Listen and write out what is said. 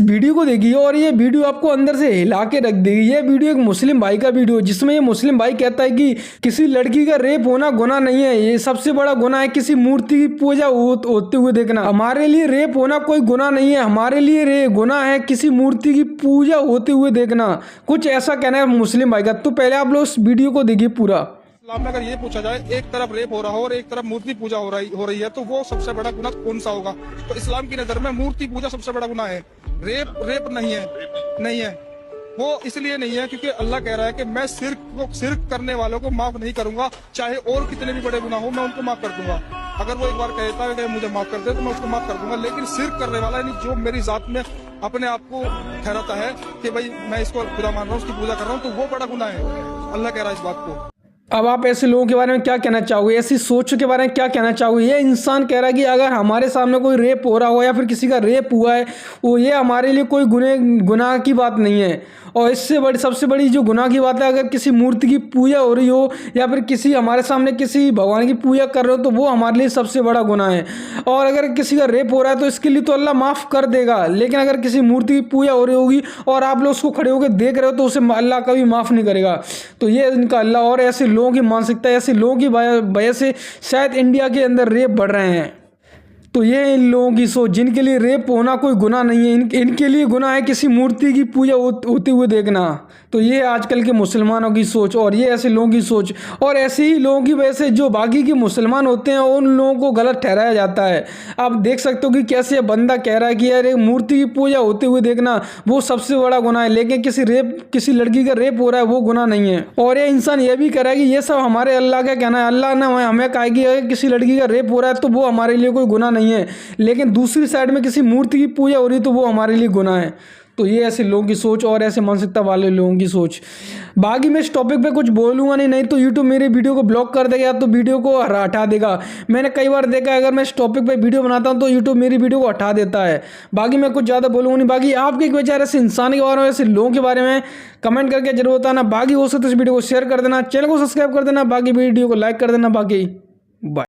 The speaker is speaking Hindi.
वीडियो को देखिए और ये वीडियो आपको अंदर से हिला के रख देगी। ये वीडियो एक मुस्लिम भाई का वीडियो जिसमें ये मुस्लिम भाई कहता है कि किसी लड़की का रेप होना गुनाह नहीं है, ये सबसे बड़ा गुनाह है किसी मूर्ति की पूजा होते हुए देखना। हमारे लिए रेप होना कोई गुनाह नहीं है, हमारे लिए गुनाह है किसी मूर्ति की पूजा होते हुए देखना। कुछ ऐसा कहना है मुस्लिम भाई का। तो पहले आप लोग इस वीडियो को देखिए पूरा। इस्लाम में अगर ये पूछा जाए एक तरफ रेप हो रहा हो और एक तरफ मूर्ति पूजा हो रही है तो वो सबसे बड़ा गुनाह कौन सा होगा? तो इस्लाम की नजर में मूर्ति पूजा सबसे बड़ा गुनाह है। रेप नहीं है। वो इसलिए नहीं है क्योंकि अल्लाह कह रहा है कि मैं शिर्क करने वालों को माफ नहीं करूंगा, चाहे और कितने भी बड़े गुनाह हो मैं उनको माफ कर दूंगा। अगर वो एक बार कहता है कि मुझे माफ कर दे तो मैं उसको माफ कर दूंगा, लेकिन शिर्क करने वाला यानी जो मेरी जात में अपने आप को ठहराता है कि भाई मैं इसको खुदा मान रहा हूँ, उसकी पूजा कर रहा हूँ, तो वो बड़ा गुनाह है। अल्लाह कह रहा है इस बात को। अब आप ऐसे लोगों के बारे में क्या कहना चाहोगे, ऐसी सोच के बारे में क्या कहना चाहोगे? ये इंसान कह रहा है कि अगर हमारे सामने कोई रेप हो रहा हो या फिर किसी का रेप हुआ है वो ये हमारे लिए कोई गुनाह की बात नहीं है। और इससे बड़ी सबसे बड़ी जो गुनाह की बात है, अगर किसी मूर्ति की पूजा हो रही हो या फिर किसी हमारे सामने किसी भगवान की पूजा कर रहे हो तो वो हमारे लिए सबसे बड़ा गुनाह है। और अगर किसी का रेप हो रहा है तो इसके लिए तो अल्लाह माफ़ कर देगा, लेकिन अगर किसी मूर्ति की पूजा हो रही होगी और आप लोग उसको खड़े होकर देख रहे हो तो उसे अल्लाह कभी माफ़ नहीं करेगा। तो ये इनका अल्लाह और ऐसे लोगों की मानसिकता, ऐसे लोगों की वजह से शायद इंडिया के अंदर रेप बढ़ रहे हैं। तो ये इन लोगों की सोच जिनके लिए रेप होना कोई गुनाह नहीं है, इनके लिए गुनाह है किसी मूर्ति की पूजा होते हुए देखना। तो ये आजकल के मुसलमानों की सोच और ये ऐसे लोगों की सोच, और ऐसे ही लोगों की वजह से जो बाकी के मुसलमान होते हैं उन लोगों को गलत ठहराया जाता है। आप देख सकते हो कि कैसे बंदा कह रहा है कि यार एक मूर्ति की पूजा होते हुए देखना वो सबसे बड़ा गुनाह है, लेकिन किसी लड़की का रेप हो रहा है वो गुनाह नहीं है। और ये इंसान ये भी कह रहा है कि ये सब हमारे अल्लाह का कहना है, अल्लाह ने हमें कहा कि अगर किसी लड़की का रेप हो रहा है तो वो हमारे लिए कोई गुनाह नहीं है, लेकिन दूसरी साइड में किसी मूर्ति की पूजा हो रही है तो वो हमारे लिए गुनाह है। तो ये ऐसे लोगों की सोच और ऐसे मानसिकता वाले लोगों की सोच। बाकी मैं इस टॉपिक पे कुछ बोलूँगा नहीं तो यूट्यूब मेरे वीडियो को ब्लॉक कर देगा, तो वीडियो को हटा देगा। मैंने कई बार देखा है अगर मैं इस टॉपिक पे वीडियो बनाता हूँ तो यूट्यूब मेरी वीडियो को हटा देता है। बाकी मैं कुछ ज़्यादा बोलूँगा नहीं। बाकी आपके विचार ऐसे इंसान के बारे में, ऐसे लोगों के बारे में कमेंट करके जरूर बताना। बाकी हो सकता है इस वीडियो को शेयर कर देना, चैनल को सब्सक्राइब कर देना, बाकी वीडियो को लाइक कर देना। बाकी